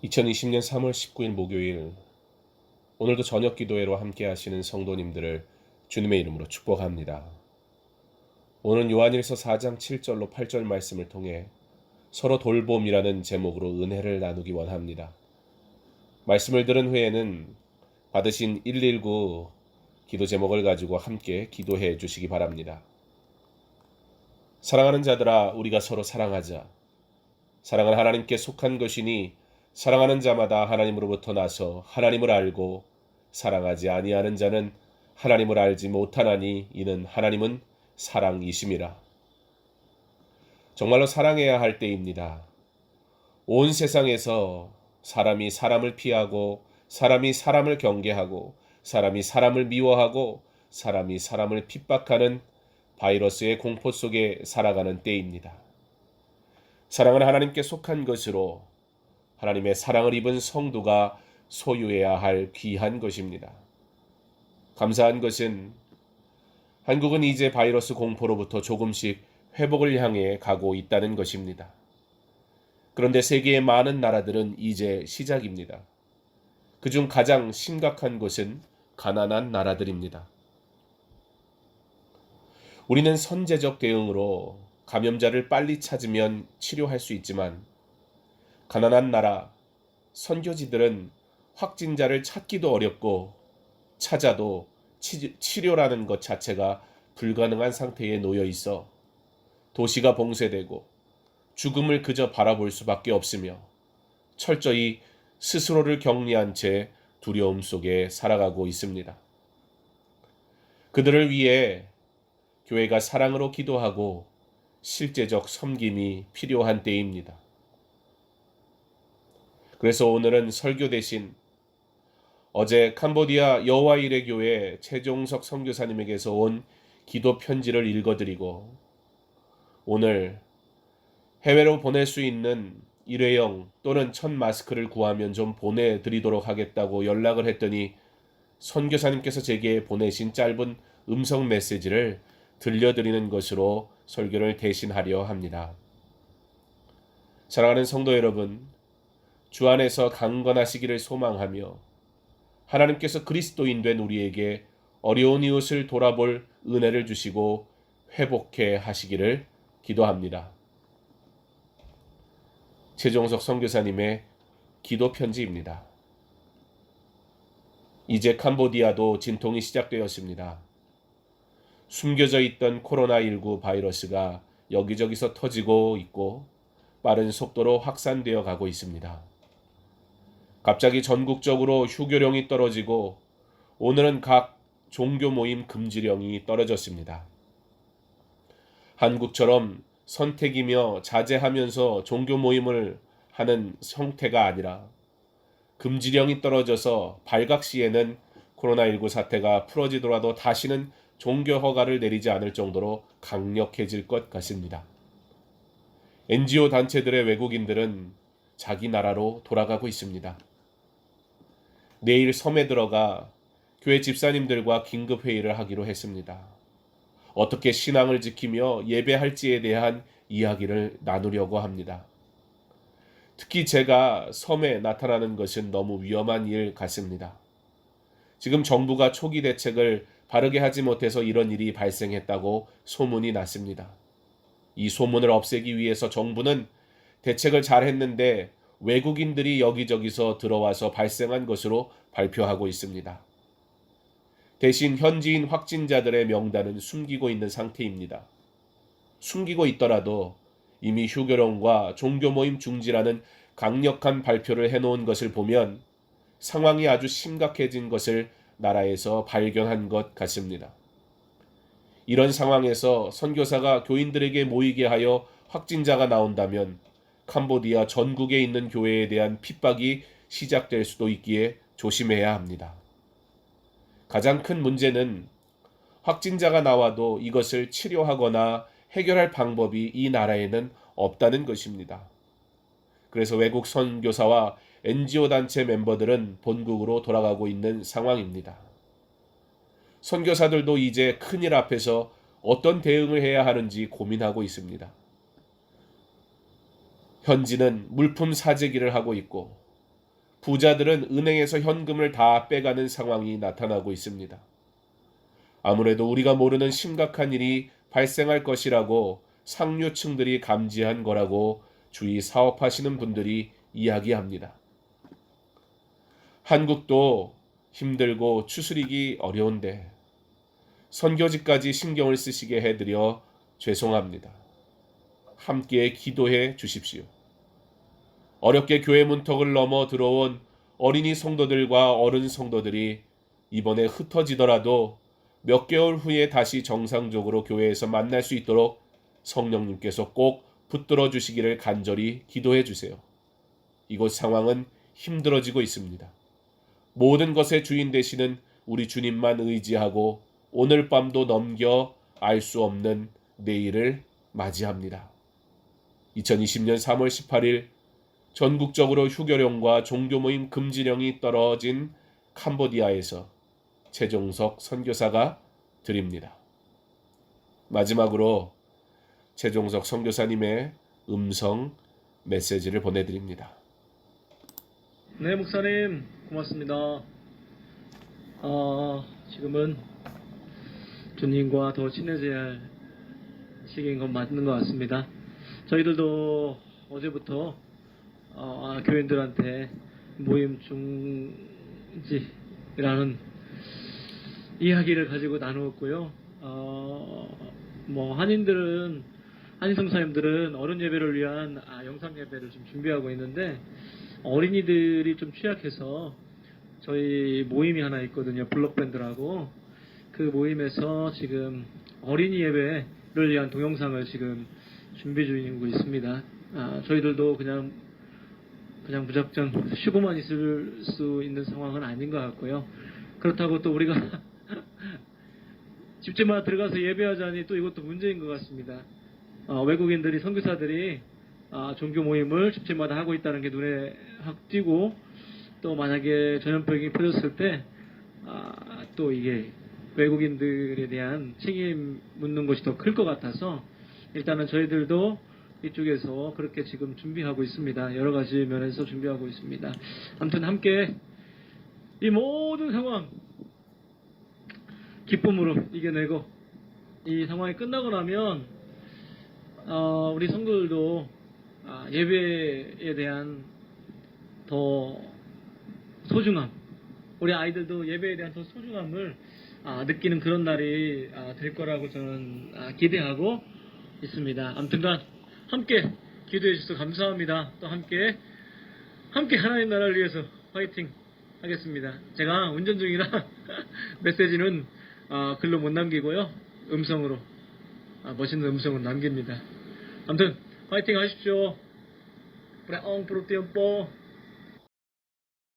2020년 3월 19일 목요일, 오늘도 저녁 기도회로 함께 하시는 성도님들을 주님의 이름으로 축복합니다. 오늘은 요한일서 4장 7절로 8절 말씀을 통해 서로 돌봄이라는 제목으로 은혜를 나누기 원합니다. 말씀을 들은 후에는 받으신 119 기도 제목을 가지고 함께 기도해 주시기 바랍니다. 사랑하는 자들아, 우리가 서로 사랑하자. 사랑은 하나님께 속한 것이니 사랑하는 자마다 하나님으로부터 나서 하나님을 알고 사랑하지 아니하는 자는 하나님을 알지 못하나니 이는 하나님은 사랑이심이라. 정말로 사랑해야 할 때입니다. 온 세상에서 사람이 사람을 피하고 사람이 사람을 경계하고 사람이 사람을 미워하고 사람이 사람을 핍박하는 바이러스의 공포 속에 살아가는 때입니다. 사랑은 하나님께 속한 것으로 하나님의 사랑을 입은 성도가 소유해야 할 귀한 것입니다. 감사한 것은 한국은 이제 바이러스 공포로부터 조금씩 회복을 향해 가고 있다는 것입니다. 그런데 세계의 많은 나라들은 이제 시작입니다. 그중 가장 심각한 것은 가난한 나라들입니다. 우리는 선제적 대응으로 감염자를 빨리 찾으면 치료할 수 있지만 가난한 나라, 선교지들은 확진자를 찾기도 어렵고 찾아도 치료라는 것 자체가 불가능한 상태에 놓여 있어 도시가 봉쇄되고 죽음을 그저 바라볼 수밖에 없으며 철저히 스스로를 격리한 채 두려움 속에 살아가고 있습니다. 그들을 위해 교회가 사랑으로 기도하고 실제적 섬김이 필요한 때입니다. 그래서 오늘은 설교 대신 어제 캄보디아 여호와일의 교회 최종석 선교사님에게서 온 기도 편지를 읽어드리고 오늘 해외로 보낼 수 있는 일회용 또는 천 마스크를 구하면 좀 보내드리도록 하겠다고 연락을 했더니 선교사님께서 제게 보내신 짧은 음성 메시지를 들려드리는 것으로 설교를 대신하려 합니다. 사랑하는 성도 여러분, 주 안에서 강건하시기를 소망하며 하나님께서 그리스도인 된 우리에게 어려운 이웃을 돌아볼 은혜를 주시고 회복해 하시기를 기도합니다. 최종석 선교사님의 기도 편지입니다. 이제 캄보디아도 진통이 시작되었습니다. 숨겨져 있던 코로나19 바이러스가 여기저기서 터지고 있고 빠른 속도로 확산되어 가고 있습니다. 갑자기 전국적으로 휴교령이 떨어지고 오늘은 각 종교 모임 금지령이 떨어졌습니다. 한국처럼 선택이며 자제하면서 종교 모임을 하는 형태가 아니라 금지령이 떨어져서 발각시에는 코로나19 사태가 풀어지더라도 다시는 종교 허가를 내리지 않을 정도로 강력해질 것 같습니다. NGO 단체들의 외국인들은 자기 나라로 돌아가고 있습니다. 내일 섬에 들어가 교회 집사님들과 긴급회의를 하기로 했습니다. 어떻게 신앙을 지키며 예배할지에 대한 이야기를 나누려고 합니다. 특히 제가 섬에 나타나는 것은 너무 위험한 일 같습니다. 지금 정부가 초기 대책을 바르게 하지 못해서 이런 일이 발생했다고 소문이 났습니다. 이 소문을 없애기 위해서 정부는 대책을 잘 했는데 외국인들이 여기저기서 들어와서 발생한 것으로 발표하고 있습니다. 대신 현지인 확진자들의 명단은 숨기고 있는 상태입니다. 숨기고 있더라도 이미 휴교령과 종교 모임 중지라는 강력한 발표를 해놓은 것을 보면 상황이 아주 심각해진 것을 나라에서 발견한 것 같습니다. 이런 상황에서 선교사가 교인들에게 모이게 하여 확진자가 나온다면 캄보디아 전국에 있는 교회에 대한 핍박이 시작될 수도 있기에 조심해야 합니다. 가장 큰 문제는 확진자가 나와도 이것을 치료하거나 해결할 방법이 이 나라에는 없다는 것입니다. 그래서 외국 선교사와 NGO 단체 멤버들은 본국으로 돌아가고 있는 상황입니다. 선교사들도 이제 큰일 앞에서 어떤 대응을 해야 하는지 고민하고 있습니다. 현지는 물품 사재기를 하고 있고 부자들은 은행에서 현금을 다 빼가는 상황이 나타나고 있습니다. 아무래도 우리가 모르는 심각한 일이 발생할 것이라고 상류층들이 감지한 거라고 주위 사업하시는 분들이 이야기합니다. 한국도 힘들고 추스리기 어려운데 선교지까지 신경을 쓰시게 해드려 죄송합니다. 함께 기도해 주십시오. 어렵게 교회 문턱을 넘어 들어온 어린이 성도들과 어른 성도들이 이번에 흩어지더라도 몇 개월 후에 다시 정상적으로 교회에서 만날 수 있도록 성령님께서 꼭 붙들어 주시기를 간절히 기도해 주세요. 이곳 상황은 힘들어지고 있습니다. 모든 것의 주인 되시는 우리 주님만 의지하고 오늘 밤도 넘겨 알 수 없는 내일을 맞이합니다. 2020년 3월 18일 전국적으로 휴교령과 종교모임 금지령이 떨어진 캄보디아에서 최종석 선교사가 드립니다. 마지막으로 최종석 선교사님의 음성 메시지를 보내드립니다. 네, 목사님 고맙습니다. 지금은 주님과 더 친해져야 할 시기인 건 맞는 것 같습니다. 저희들도 어제부터 교인들한테 모임 중지라는 이야기를 가지고 나누었고요. 한인 성사님들은 어른 예배를 위한 영상 예배를 좀 준비하고 있는데 어린이들이 좀 취약해서 저희 모임이 하나 있거든요. 블록밴드라고. 그 모임에서 지금 어린이 예배를 위한 동영상을 지금 준비 중이고 있습니다. 저희들도 그냥 무작정 쉬고만 있을 수 있는 상황은 아닌 것 같고요. 그렇다고 또 우리가 집집마다 들어가서 예배하자니 또 이것도 문제인 것 같습니다. 외국인들이 선교사들이 종교 모임을 집집마다 하고 있다는 게 눈에 확 띄고 또 만약에 전염병이 퍼졌을 때 또 이게 외국인들에 대한 책임 묻는 것이 더 클 것 같아서 일단은 저희들도 이쪽에서 그렇게 지금 준비하고 있습니다. 여러 가지 면에서 준비하고 있습니다. 아무튼 함께 이 모든 상황 기쁨으로 이겨내고 이 상황이 끝나고 나면 우리 성도들도 예배에 대한 더 소중함, 우리 아이들도 예배에 대한 더 소중함을 느끼는 그런 날이 될 거라고 저는 기대하고 있습니다. 아무튼간 함께 기도해 주셔서 감사합니다. 또 함께 하나님 나라를 위해서 화이팅 하겠습니다. 제가 운전 중이라 메시지는 글로 못 남기고요. 음성으로 멋있는 음성으로 남깁니다. 아무튼 화이팅 하십시오. Para ang pro tiempo